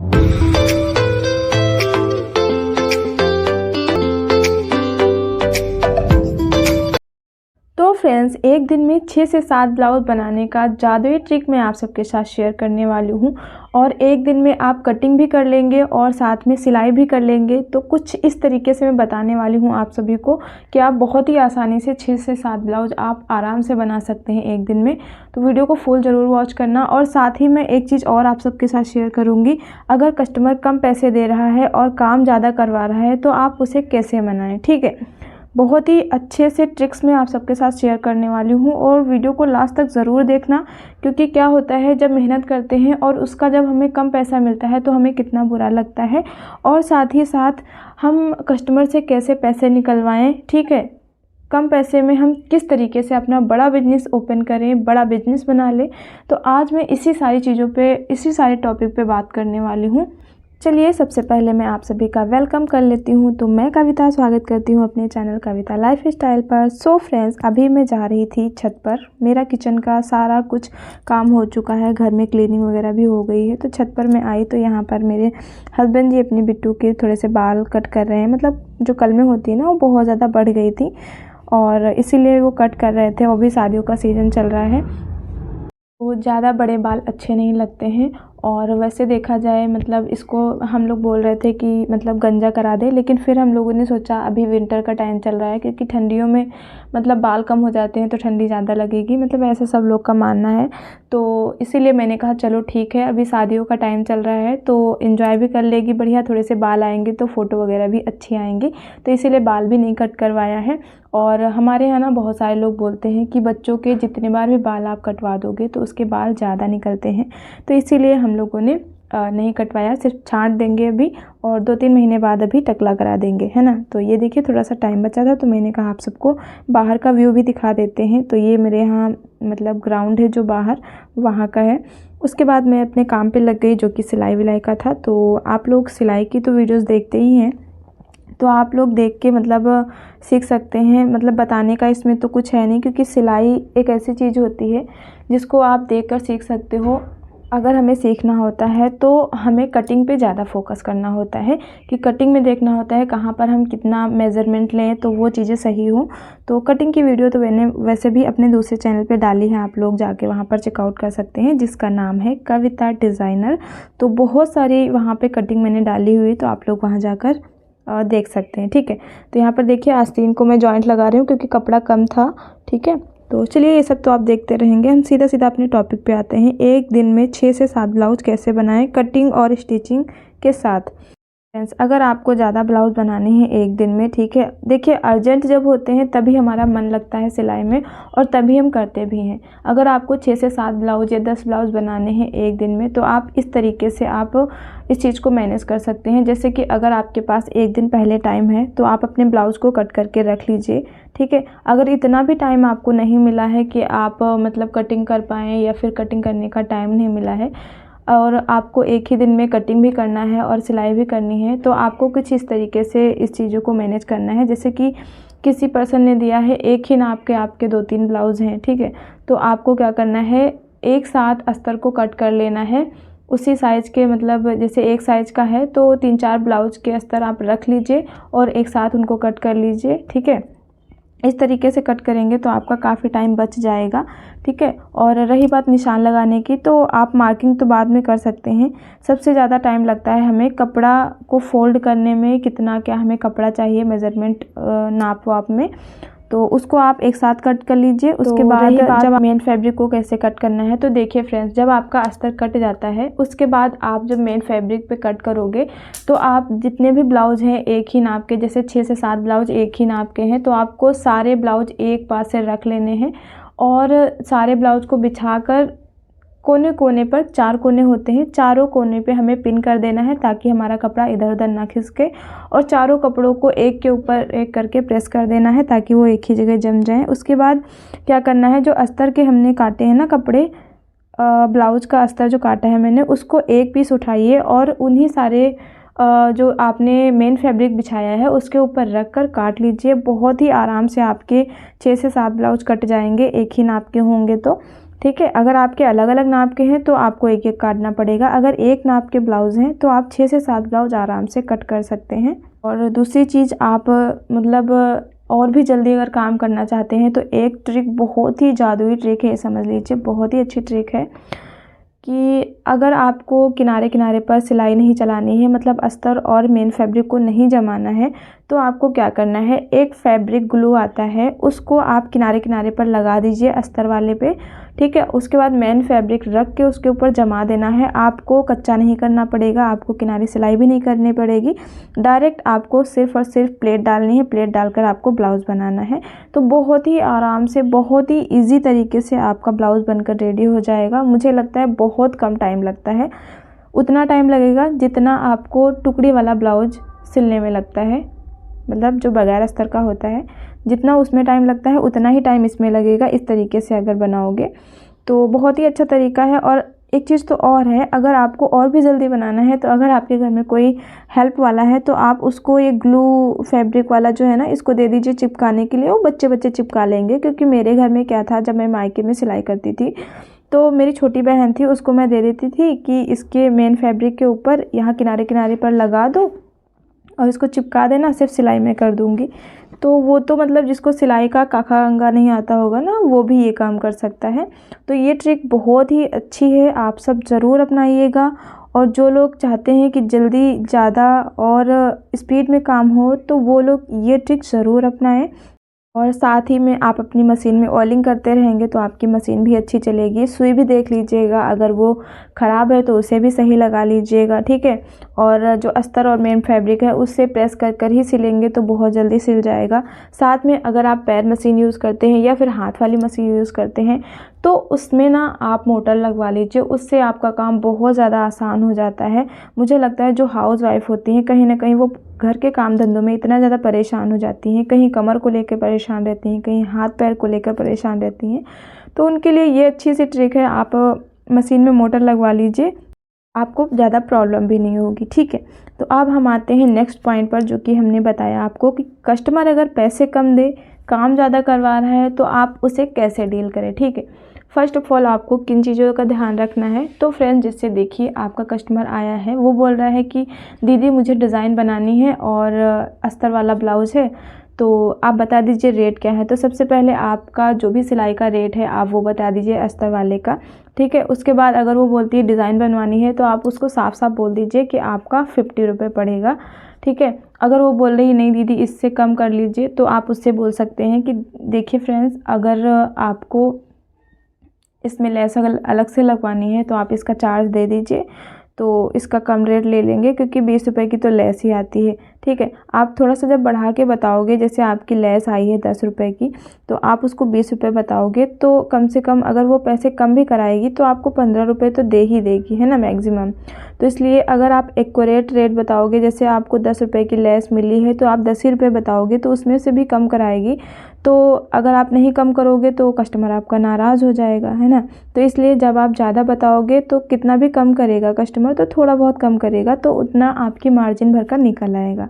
तो फ्रेंड्स, एक दिन में 6 से 7 ब्लाउज़ बनाने का जादुई ट्रिक मैं आप सबके साथ शेयर करने वाली हूँ। और एक दिन में आप कटिंग भी कर लेंगे और साथ में सिलाई भी कर लेंगे। तो कुछ इस तरीके से मैं बताने वाली हूँ आप सभी को कि आप बहुत ही आसानी से 6 से 7 ब्लाउज़ आप आराम से बना सकते हैं एक दिन में। तो वीडियो को फुल ज़रूर वॉच करना। और साथ ही मैं एक चीज़ और आप सबके साथ शेयर करूँगी, अगर कस्टमर कम पैसे दे रहा है और काम ज़्यादा करवा रहा है तो आप उसे कैसे मनाएँ, ठीक है। बहुत ही अच्छे से ट्रिक्स मैं आप सबके साथ शेयर करने वाली हूँ और वीडियो को लास्ट तक ज़रूर देखना, क्योंकि क्या होता है जब मेहनत करते हैं और उसका जब हमें कम पैसा मिलता है तो हमें कितना बुरा लगता है। और साथ ही साथ हम कस्टमर से कैसे पैसे निकलवाएं, ठीक है। कम पैसे में हम किस तरीके से अपना बड़ा बिजनेस ओपन करें, बड़ा बिजनेस बना लें। तो आज मैं इसी सारी चीज़ों पे, इसी सारे टॉपिक पे बात करने वाली हूँ। चलिए, सबसे पहले मैं आप सभी का वेलकम कर लेती हूँ। तो मैं कविता स्वागत करती हूँ अपने चैनल कविता लाइफ स्टाइल पर। सो फ्रेंड्स, अभी मैं जा रही थी छत पर। मेरा किचन का सारा कुछ काम हो चुका है, घर में क्लीनिंग वगैरह भी हो गई है। तो छत पर मैं आई तो यहाँ पर मेरे हस्बैंड जी अपनी बिट्टू के थोड़े से बाल कट कर रहे हैं। मतलब जो कलमें होती है ना, वो बहुत ज़्यादा बढ़ गई थी और इसीलिए वो कट कर रहे थे। वो भी शादियों का सीज़न चल रहा है, वो ज़्यादा बड़े बाल अच्छे नहीं लगते हैं। और वैसे देखा जाए, मतलब इसको हम लोग बोल रहे थे कि मतलब गंजा करा दे, लेकिन फिर हम लोगों ने सोचा अभी विंटर का टाइम चल रहा है, क्योंकि ठंडियों में मतलब बाल कम हो जाते हैं तो ठंडी ज़्यादा लगेगी, मतलब ऐसा सब लोग का मानना है। तो इसीलिए मैंने कहा चलो ठीक है, अभी शादियों का टाइम चल रहा है तो एंजॉय भी कर लेगी, बढ़िया थोड़े से बाल आएंगे तो फ़ोटो वगैरह भी अच्छी आएंगी। तो इसीलिए बाल भी नहीं कट करवाया है। और हमारे यहाँ ना बहुत सारे लोग बोलते हैं कि बच्चों के जितने बार भी बाल आप कटवा दोगे तो उसके बाल ज़्यादा निकलते हैं। तो इसीलिए हम लोगों ने नहीं कटवाया, सिर्फ छांट देंगे अभी और 2-3 महीने बाद अभी टकला करा देंगे, है ना। तो ये देखिए, थोड़ा सा टाइम बचा था तो मैंने कहा आप सबको बाहर का व्यू भी दिखा देते हैं। तो ये मेरे यहाँ मतलब ग्राउंड है जो बाहर, वहाँ का है। उसके बाद मैं अपने काम पे लग गई, जो कि सिलाई विलाई का था। तो आप लोग सिलाई की तो वीडियोज़ देखते ही हैं, तो आप लोग देख के मतलब सीख सकते हैं। मतलब बताने का इसमें तो कुछ है नहीं, क्योंकि सिलाई एक ऐसी चीज़ होती है जिसको आप देखकर सीख सकते हो। अगर हमें सीखना होता है तो हमें कटिंग पे ज़्यादा फोकस करना होता है, कि कटिंग में देखना होता है कहाँ पर हम कितना मेज़रमेंट लें तो वो चीज़ें सही हो। तो कटिंग की वीडियो तो मैंने वैसे भी अपने दूसरे चैनल पे डाली है, आप लोग जाके वहाँ पर चेकआउट कर सकते हैं, जिसका नाम है कविता डिज़ाइनर। तो बहुत सारी वहाँ पे कटिंग मैंने डाली हुई, तो आप लोग वहाँ जाकर देख सकते हैं, ठीक है। तो यहाँ पर देखिए, आस्तीन को मैं जॉइंट लगा रही हूँ क्योंकि कपड़ा कम था, ठीक है। तो चलिए, ये सब तो आप देखते रहेंगे, हम सीधा सीधा अपने टॉपिक पे आते हैं। एक दिन में 6 से 7 ब्लाउज कैसे बनाएं कटिंग और स्टिचिंग के साथ। फ्रेंड्स, अगर आपको ज़्यादा ब्लाउज़ बनाने हैं एक दिन में, ठीक है, देखिए अर्जेंट जब होते हैं तभी हमारा मन लगता है सिलाई में और तभी हम करते भी हैं। अगर आपको 6 से 7 ब्लाउज़ या 10 ब्लाउज़ बनाने हैं एक दिन में, तो आप इस तरीके से आप इस चीज़ को मैनेज कर सकते हैं। जैसे कि अगर आपके पास एक दिन पहले टाइम है तो आप अपने ब्लाउज़ को कट करके रख लीजिए, ठीक है। अगर इतना भी टाइम आपको नहीं मिला है कि आप मतलब कटिंग कर पाएँ, या फिर कटिंग करने का टाइम नहीं मिला है और आपको एक ही दिन में कटिंग भी करना है और सिलाई भी करनी है, तो आपको कुछ इस तरीके से इस चीज़ों को मैनेज करना है। जैसे कि किसी पर्सन ने दिया है एक ही नाप के आपके 2-3 ब्लाउज़ हैं, ठीक है। तो आपको क्या करना है, एक साथ अस्तर को कट कर लेना है उसी साइज़ के, मतलब जैसे एक साइज़ का है तो 3-4 ब्लाउज़ के अस्तर आप रख लीजिए और एक साथ उनको कट कर लीजिए, ठीक है। इस तरीके से कट करेंगे तो आपका काफ़ी टाइम बच जाएगा, ठीक है। और रही बात निशान लगाने की, तो आप मार्किंग तो बाद में कर सकते हैं। सबसे ज़्यादा टाइम लगता है हमें कपड़ा को फोल्ड करने में, कितना क्या हमें कपड़ा चाहिए मेज़रमेंट नाप वाप में, तो उसको आप एक साथ कट कर लीजिए। उसके बाद जब मेन फैब्रिक को कैसे कट करना है, तो देखिए फ्रेंड्स, जब आपका अस्तर कट जाता है उसके बाद आप जब मेन फैब्रिक पे कट करोगे तो आप जितने भी ब्लाउज़ हैं एक ही नाप के, जैसे 6 से 7 ब्लाउज़ एक ही नाप के हैं, तो आपको सारे ब्लाउज़ एक पास से रख लेने हैं और सारे ब्लाउज़ को बिछाकर कोने कोने पर 4 कोने होते हैं, चारों कोने पे हमें पिन कर देना है ताकि हमारा कपड़ा इधर उधर ना खिसके, और चारों कपड़ों को एक के ऊपर एक करके प्रेस कर देना है ताकि वो एक ही जगह जम जाएं। उसके बाद क्या करना है, जो अस्तर के हमने काटे हैं ना कपड़े, ब्लाउज का अस्तर जो काटा है मैंने, उसको एक पीस उठाइए और उन्हीं सारे जो आपने मेन फैब्रिक बिछाया है उसके ऊपर रख कर काट लीजिए। बहुत ही आराम से आपके 6 से 7 ब्लाउज कट जाएंगे, एक ही नाप के होंगे तो, ठीक है। अगर आपके अलग अलग नाप के हैं तो आपको एक एक काटना पड़ेगा। अगर एक नाप के ब्लाउज़ हैं तो आप 6 से 7 ब्लाउज़ आराम से कट कर सकते हैं। और दूसरी चीज़, आप मतलब और भी जल्दी अगर काम करना चाहते हैं तो एक ट्रिक, बहुत ही जादुई ट्रिक है, समझ लीजिए, बहुत ही अच्छी ट्रिक है कि अगर आपको किनारे किनारे पर सिलाई नहीं चलानी है, मतलब अस्तर और मेन फैब्रिक को नहीं जमाना है, तो आपको क्या करना है, एक फैब्रिक ग्लू आता है, उसको आप किनारे किनारे पर लगा दीजिए अस्तर वाले पे। ठीक है। उसके बाद मेन फैब्रिक रख के उसके ऊपर जमा देना है। आपको कच्चा नहीं करना पड़ेगा, आपको किनारे सिलाई भी नहीं करनी पड़ेगी, डायरेक्ट आपको सिर्फ और सिर्फ प्लेट डालनी है। प्लेट डालकर आपको ब्लाउज़ बनाना है। तो बहुत ही आराम से, बहुत ही ईजी तरीके से आपका ब्लाउज़ बनकर रेडी हो जाएगा। मुझे लगता है बहुत कम टाइम लगता है, उतना टाइम लगेगा जितना आपको टुकड़ी वाला ब्लाउज़ सिलने में लगता है, मतलब जो बगैर अस्तर का होता है, जितना उसमें टाइम लगता है उतना ही टाइम इसमें लगेगा। इस तरीके से अगर बनाओगे तो बहुत ही अच्छा तरीका है। और एक चीज़ तो और है, अगर आपको और भी जल्दी बनाना है तो अगर आपके घर में कोई हेल्प वाला है तो आप उसको ये ग्लू फैब्रिक वाला जो है ना, इसको दे दीजिए चिपकाने के लिए, वो बच्चे बच्चे चिपका लेंगे। क्योंकि मेरे घर में क्या था, जब मैं मायके में सिलाई करती थी तो मेरी छोटी बहन थी, उसको मैं दे देती थी कि इसके मेन फैब्रिक के ऊपर यहाँ किनारे किनारे पर लगा दो और इसको चिपका देना, सिर्फ सिलाई मैं कर दूँगी। तो वो तो मतलब जिसको सिलाई का काखा अंगा नहीं आता होगा ना, वो भी ये काम कर सकता है। तो ये ट्रिक बहुत ही अच्छी है, आप सब ज़रूर अपनाइएगा। और जो लोग चाहते हैं कि जल्दी, ज़्यादा और स्पीड में काम हो, तो वो लोग ये ट्रिक ज़रूर अपनाएं। और साथ ही में आप अपनी मशीन में ऑयलिंग करते रहेंगे तो आपकी मशीन भी अच्छी चलेगी। सुई भी देख लीजिएगा, अगर वो ख़राब है तो उसे भी सही लगा लीजिएगा। ठीक है। और जो अस्तर और मेन फैब्रिक है उससे प्रेस कर कर ही सिलेंगे तो बहुत जल्दी सिल जाएगा। साथ में अगर आप पैर मशीन यूज़ करते हैं या फिर हाथ वाली मशीन यूज़ करते हैं तो उसमें ना आप मोटर लगवा लीजिए, उससे आपका काम बहुत ज़्यादा आसान हो जाता है। मुझे लगता है जो हाउस वाइफ होती हैं, कहीं ना कहीं वो घर के काम धंधों में इतना ज़्यादा परेशान हो जाती हैं, कहीं कमर को लेकर परेशान रहती हैं, कहीं हाथ पैर को लेकर परेशान रहती हैं, तो उनके लिए ये अच्छी सी ट्रिक है। आप मशीन में मोटर लगवा लीजिए, आपको ज़्यादा प्रॉब्लम भी नहीं होगी। ठीक है। तो अब हम आते हैं नेक्स्ट पॉइंट पर, जो कि हमने बताया आपको कि कस्टमर अगर पैसे कम दे, काम ज़्यादा करवा रहा है, तो आप उसे कैसे डील करें। ठीक है। फ़र्स्ट ऑफ ऑल आपको किन चीज़ों का ध्यान रखना है। तो फ्रेंड्स, जैसे देखिए, आपका कस्टमर आया है, वो बोल रहा है कि दीदी मुझे डिज़ाइन बनानी है और अस्तर वाला ब्लाउज़ है, तो आप बता दीजिए रेट क्या है। तो सबसे पहले आपका जो भी सिलाई का रेट है आप वो बता दीजिए अस्तर वाले का। ठीक है। उसके बाद अगर वो बोलती है डिज़ाइन बनवानी है तो आप उसको साफ साफ बोल दीजिए कि आपका 50 रुपये पड़ेगा। ठीक है। अगर वो बोल रही नहीं दीदी इससे कम कर लीजिए, तो आप उससे बोल सकते हैं कि देखिए फ्रेंड्स, अगर आपको इसमें लेस अगर अलग से लगवानी है तो आप इसका चार्ज दे दीजिए, तो इसका कम रेट ले लेंगे, क्योंकि 20 रुपये की तो लेस ही आती है। ठीक है। आप थोड़ा सा जब बढ़ा के बताओगे, जैसे आपकी लेस आई है 10 रुपये की, तो आप उसको 20 रुपये बताओगे, तो कम से कम अगर वो पैसे कम भी कराएगी तो आपको 15 रुपये तो दे ही देगी, है ना, मैक्सिमम। तो इसलिए अगर आप एक्यूरेट रेट बताओगे, जैसे आपको 10 रुपये की लेस मिली है तो आप 10 ही रुपये बताओगे, तो उसमें से भी कम कराएगी। तो अगर आप नहीं कम करोगे तो कस्टमर आपका नाराज़ हो जाएगा, है ना। तो इसलिए जब आप ज़्यादा बताओगे तो कितना भी कम करेगा कस्टमर, तो थोड़ा बहुत कम करेगा, तो उतना आपकी मार्जिन भर कर निकल आएगा।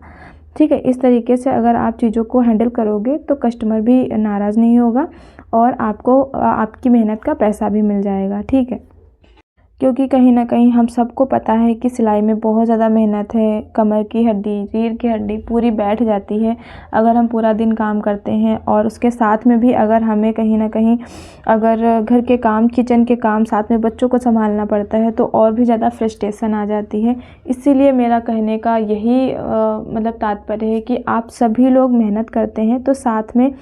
ठीक है। इस तरीके से अगर आप चीज़ों को हैंडल करोगे तो कस्टमर भी नाराज़ नहीं होगा और आपको आपकी मेहनत का पैसा भी मिल जाएगा। ठीक है। क्योंकि कहीं ना कहीं हम सबको पता है कि सिलाई में बहुत ज़्यादा मेहनत है, कमर की हड्डी, रीढ़ की हड्डी पूरी बैठ जाती है अगर हम पूरा दिन काम करते हैं। और उसके साथ में भी अगर हमें कहीं ना कहीं अगर घर के काम, किचन के काम, साथ में बच्चों को संभालना पड़ता है तो और भी ज़्यादा फ्रस्ट्रेशन आ जाती है। इसीलिए मेरा कहने का यही मतलब तात्पर्य है कि आप सभी लोग मेहनत करते हैं तो साथ में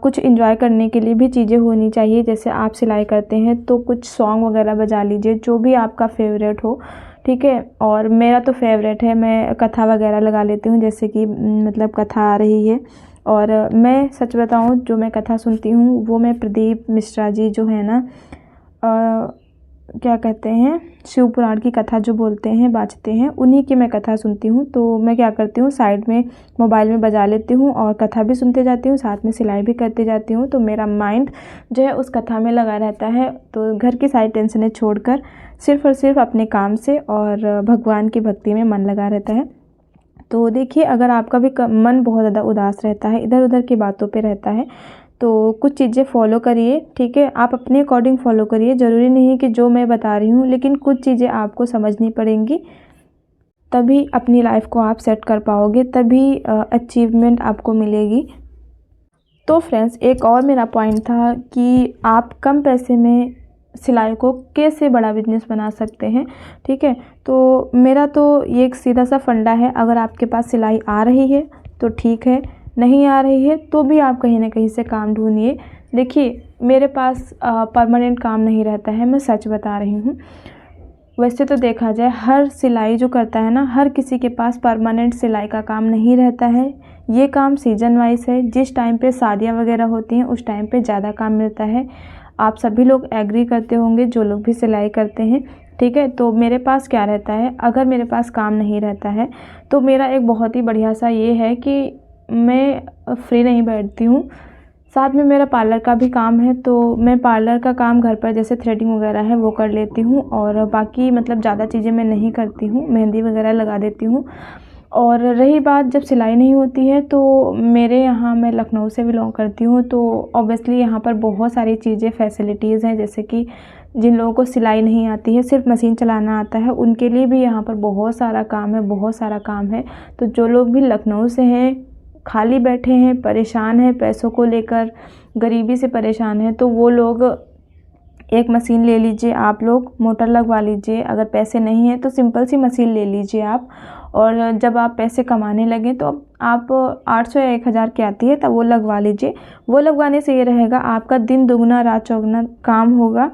कुछ एंजॉय करने के लिए भी चीज़ें होनी चाहिए। जैसे आप सिलाई करते हैं तो कुछ सॉन्ग वगैरह बजा लीजिए, जो भी आपका फेवरेट हो। ठीक है। और मेरा तो फेवरेट है, मैं कथा वगैरह लगा लेती हूँ, जैसे कि मतलब कथा आ रही है। और मैं सच बताऊँ, जो मैं कथा सुनती हूँ वो मैं प्रदीप मिश्रा जी जो है ना, क्या कहते हैं, शिव पुराण की कथा जो बोलते हैं, बाँचते हैं, उन्हीं की मैं कथा सुनती हूँ। तो मैं क्या करती हूँ, साइड में मोबाइल में बजा लेती हूँ और कथा भी सुनते जाती हूँ, साथ में सिलाई भी करते जाती हूँ। तो मेरा माइंड जो है उस कथा में लगा रहता है। तो घर की सारी टेंशनें छोड़कर सिर्फ़ और सिर्फ अपने काम से और भगवान की भक्ति में मन लगा रहता है। तो देखिए, अगर आपका भी मन बहुत ज़्यादा उदास रहता है, इधर उधर की बातों पे रहता है, तो कुछ चीज़ें फॉलो करिए, ठीक है। आप अपने अकॉर्डिंग फॉलो करिए, ज़रूरी नहीं है कि जो मैं बता रही हूँ, लेकिन कुछ चीज़ें आपको समझनी पड़ेंगी, तभी अपनी लाइफ को आप सेट कर पाओगे, तभी अचीवमेंट आपको मिलेगी। तो फ्रेंड्स, एक और मेरा पॉइंट था कि आप कम पैसे में सिलाई को कैसे बड़ा बिजनेस बना सकते हैं, ठीक है। तो मेरा तो ये एक सीधा सा फंडा है, अगर आपके पास सिलाई आ रही है तो ठीक है, नहीं आ रही है तो भी आप कहीं ना कहीं से काम ढूंढिए। देखिए, मेरे पास परमानेंट काम नहीं रहता है, मैं सच बता रही हूँ। वैसे तो देखा जाए, हर सिलाई जो करता है ना, हर किसी के पास परमानेंट सिलाई का काम नहीं रहता है। ये काम सीजन वाइज है, जिस टाइम पे शादियाँ वगैरह होती हैं उस टाइम पे ज़्यादा काम मिलता है। आप सभी लोग एग्री करते होंगे, जो लोग भी सिलाई करते हैं, ठीक है। तो मेरे पास क्या रहता है, अगर मेरे पास काम नहीं रहता है तो मेरा एक बहुत ही बढ़िया सा ये है कि मैं फ्री नहीं बैठती हूँ, साथ में मेरा पार्लर का भी काम है। तो मैं पार्लर का काम घर पर जैसे थ्रेडिंग वगैरह है वो कर लेती हूँ, और बाकी मतलब ज़्यादा चीज़ें मैं नहीं करती हूँ, मेहंदी वगैरह लगा देती हूँ। और रही बात जब सिलाई नहीं होती है, तो मेरे यहाँ, मैं लखनऊ से बिलोंग करती हूँ, तो ऑब्वियसली यहाँ पर बहुत सारी चीज़ें फैसिलिटीज़ हैं, जैसे कि जिन लोगों को सिलाई नहीं आती है, सिर्फ मशीन चलाना आता है, उनके लिए भी यहाँ पर बहुत सारा काम है, बहुत सारा काम है। तो जो लोग भी लखनऊ से हैं, खाली बैठे हैं, परेशान हैं पैसों को लेकर, गरीबी से परेशान हैं, तो वो लोग एक मशीन ले लीजिए, आप लोग मोटर लगवा लीजिए। अगर पैसे नहीं हैं तो सिंपल सी मशीन ले लीजिए आप, और जब आप पैसे कमाने लगें तो आप 800 या 1000 की आती है, तब वो लगवा लीजिए। वो लगवाने से ये रहेगा, आपका दिन दुगना रात चौगुना काम होगा,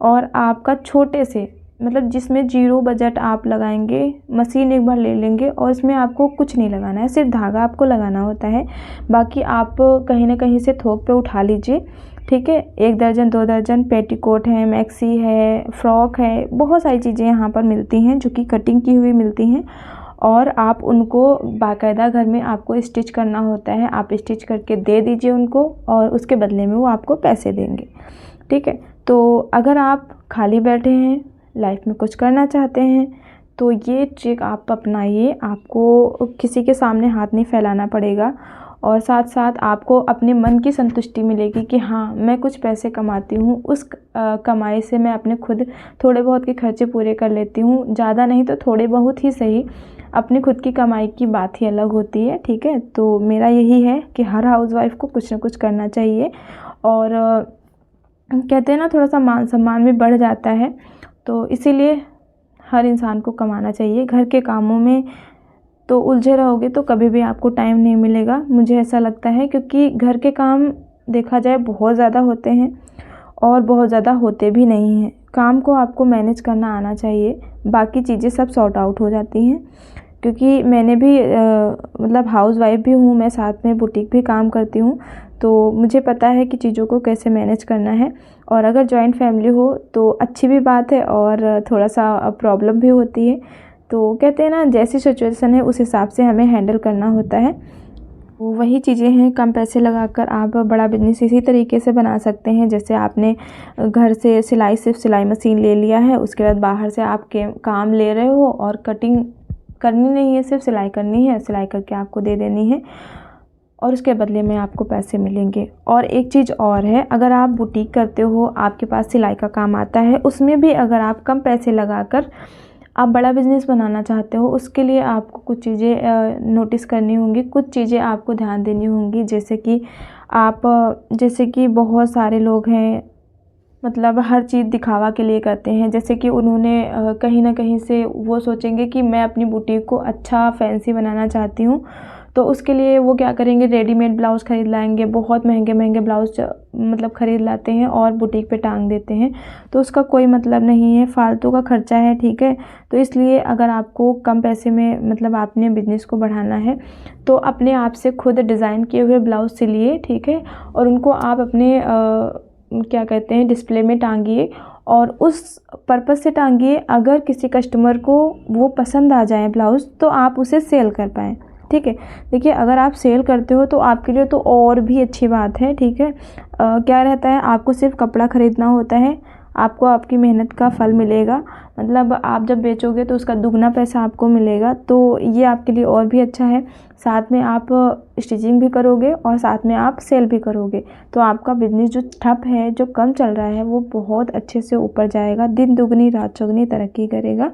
और आपका छोटे से मतलब जिसमें 0 बजट आप लगाएंगे, मशीन एक बार ले लेंगे और इसमें आपको कुछ नहीं लगाना है, सिर्फ धागा आपको लगाना होता है। बाकी आप कहीं ना कहीं से थोक पे उठा लीजिए, ठीक है। 1 दर्जन 2 दर्जन पेटीकोट है, मैक्सी है, फ्रॉक है, बहुत सारी चीज़ें यहाँ पर मिलती हैं जो कि कटिंग की हुई मिलती हैं, और आप उनको बाकायदा घर में आपको स्टिच करना होता है। आप स्टिच करके दे दीजिए उनको, और उसके बदले में वो आपको पैसे देंगे, ठीक है। तो अगर आप खाली बैठे हैं, लाइफ में कुछ करना चाहते हैं, तो ये ट्रिक आप अपनाइए। आपको किसी के सामने हाथ नहीं फैलाना पड़ेगा, और साथ साथ आपको अपने मन की संतुष्टि मिलेगी कि हाँ, मैं कुछ पैसे कमाती हूँ, उस कमाई से मैं अपने खुद थोड़े बहुत के खर्चे पूरे कर लेती हूँ, ज़्यादा नहीं तो थोड़े बहुत ही सही। अपनी खुद की कमाई की बात ही अलग होती है, ठीक है। तो मेरा यही है कि हर हाउसवाइफ को कुछ ना कुछ करना चाहिए, और कहते हैं ना, थोड़ा सा मान सम्मान भी बढ़ जाता है, तो इसीलिए हर इंसान को कमाना चाहिए। घर के कामों में तो उलझे रहोगे तो कभी भी आपको टाइम नहीं मिलेगा, मुझे ऐसा लगता है, क्योंकि घर के काम देखा जाए बहुत ज़्यादा होते हैं, और बहुत ज़्यादा होते भी नहीं हैं। काम को आपको मैनेज करना आना चाहिए, बाकी चीज़ें सब सॉर्ट आउट हो जाती हैं। क्योंकि मैंने भी मतलब हाउसवाइफ भी हूँ, मैं साथ में बुटीक भी काम करती हूँ, तो मुझे पता है कि चीज़ों को कैसे मैनेज करना है। और अगर जॉइंट फैमिली हो तो अच्छी भी बात है, और थोड़ा सा प्रॉब्लम भी होती है। तो कहते हैं ना, जैसी सिचुएशन है उस हिसाब से हमें हैंडल करना होता है। तो वही चीज़ें हैं, कम पैसे लगाकर आप बड़ा बिजनेस इसी तरीके से बना सकते हैं। जैसे आपने घर से सिर्फ सिलाई मशीन ले लिया है, उसके बाद बाहर से आप काम ले रहे हो, और कटिंग करनी नहीं है, सिर्फ सिलाई करनी है, सिलाई करके आपको दे देनी है, और उसके बदले में आपको पैसे मिलेंगे। और एक चीज़ और है, अगर आप बुटीक करते हो, आपके पास सिलाई का काम आता है, उसमें भी अगर आप कम पैसे लगाकर आप बड़ा बिज़नेस बनाना चाहते हो, उसके लिए आपको कुछ चीज़ें नोटिस करनी होंगी, कुछ चीज़ें आपको ध्यान देनी होंगी। जैसे कि बहुत सारे लोग हैं, मतलब हर चीज़ दिखावा के लिए करते हैं। जैसे कि उन्होंने कहीं ना कहीं से वो सोचेंगे कि मैं अपनी बुटीक को अच्छा फैंसी बनाना चाहती हूँ, तो उसके लिए वो क्या करेंगे, रेडीमेड ब्लाउज़ ख़रीद लाएंगे, बहुत महंगे महंगे ब्लाउज़ मतलब ख़रीद लाते हैं और बुटीक पे टांग देते हैं। तो उसका कोई मतलब नहीं है, फालतू का खर्चा है, ठीक है। तो इसलिए अगर आपको कम पैसे में मतलब आपने बिज़नेस को बढ़ाना है, तो अपने आप से खुद डिज़ाइन किए हुए ब्लाउज़ सिलिए, ठीक है, और उनको आप अपने क्या कहते हैं, डिस्प्ले में टांगिए, और उस पर्पज़ से टांगिए, अगर किसी कस्टमर को वो पसंद आ जाए ब्लाउज़, तो आप उसे सेल कर पाएँ, ठीक है। देखिए, अगर आप सेल करते हो तो आपके लिए तो और भी अच्छी बात है, ठीक है। क्या रहता है, आपको सिर्फ कपड़ा ख़रीदना होता है, आपको आपकी मेहनत का फल मिलेगा। मतलब आप जब बेचोगे तो उसका दुगना पैसा आपको मिलेगा, तो ये आपके लिए और भी अच्छा है। साथ में आप स्टिचिंग भी करोगे और साथ में आप सेल भी करोगे, तो आपका बिजनेस जो ठप है, जो कम चल रहा है, वो बहुत अच्छे से ऊपर जाएगा, दिन दुगनी रात चौगनी तरक्की करेगा।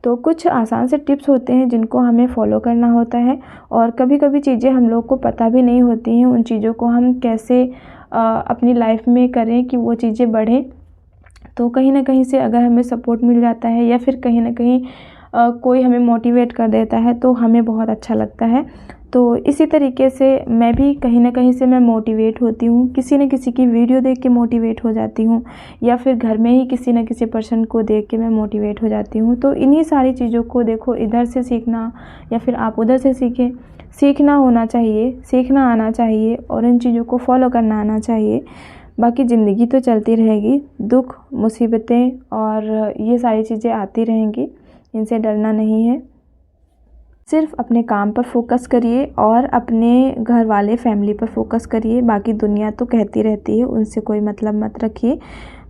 तो कुछ आसान से टिप्स होते हैं जिनको हमें फॉलो करना होता है, और कभी कभी चीज़ें हम लोग को पता भी नहीं होती हैं, उन चीज़ों को हम कैसे अपनी लाइफ में करें कि वो चीज़ें बढ़ें। तो कहीं ना कहीं से अगर हमें सपोर्ट मिल जाता है या फिर कहीं ना कहीं कोई हमें मोटिवेट कर देता है तो हमें बहुत अच्छा लगता है। तो इसी तरीके से मैं भी कहीं ना कहीं से मैं मोटिवेट होती हूँ, किसी न किसी की वीडियो देख के मोटिवेट हो जाती हूँ, या फिर घर में ही किसी न किसी पर्सन को देख के मैं मोटिवेट हो जाती हूँ। तो इन्हीं सारी चीज़ों को देखो, इधर से सीखना या फिर आप उधर से सीखें, सीखना होना चाहिए, सीखना आना चाहिए और इन चीज़ों को फॉलो करना आना चाहिए। बाकी ज़िंदगी तो चलती रहेगी, दुख मुसीबतें और ये सारी चीज़ें आती रहेंगी, इनसे डरना नहीं है। सिर्फ अपने काम पर फोकस करिए और अपने घर वाले फैमिली पर फोकस करिए। बाकी दुनिया तो कहती रहती है, उनसे कोई मतलब मत रखिए।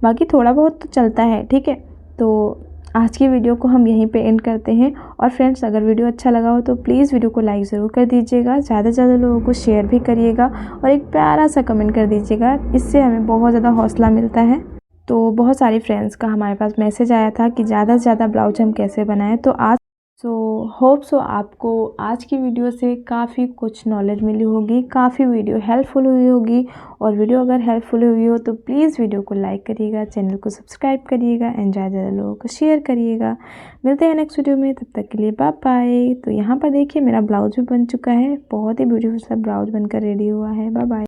बाकी थोड़ा बहुत तो चलता है, ठीक है। तो आज की वीडियो को हम यहीं पे एंड करते हैं। और फ्रेंड्स, अगर वीडियो अच्छा लगा हो तो प्लीज़ वीडियो को लाइक ज़रूर कर दीजिएगा, ज़्यादा से ज़्यादा लोगों को शेयर भी करिएगा और एक प्यारा सा कमेंट कर दीजिएगा, इससे हमें बहुत ज़्यादा हौसला मिलता है। तो बहुत सारे फ्रेंड्स का हमारे पास मैसेज आया था कि ज़्यादा से ज़्यादा ब्लाउज हम कैसे बनाएं, तो आज होप सो आपको आज की वीडियो से काफ़ी कुछ नॉलेज मिली होगी, काफ़ी वीडियो हेल्पफुल हुई होगी। और वीडियो अगर हेल्पफुल हुई हो तो प्लीज़ वीडियो को लाइक करिएगा, चैनल को सब्सक्राइब करिएगा एंड ज़्यादा ज़्यादा लोगों को शेयर करिएगा। मिलते हैं नेक्स्ट वीडियो में, तब तक के लिए बाय बाय। तो यहाँ पर देखिए मेरा ब्लाउज भी बन चुका है, बहुत ही ब्यूटीफुल सा ब्लाउज बनकर रेडी हुआ है। Bye bye.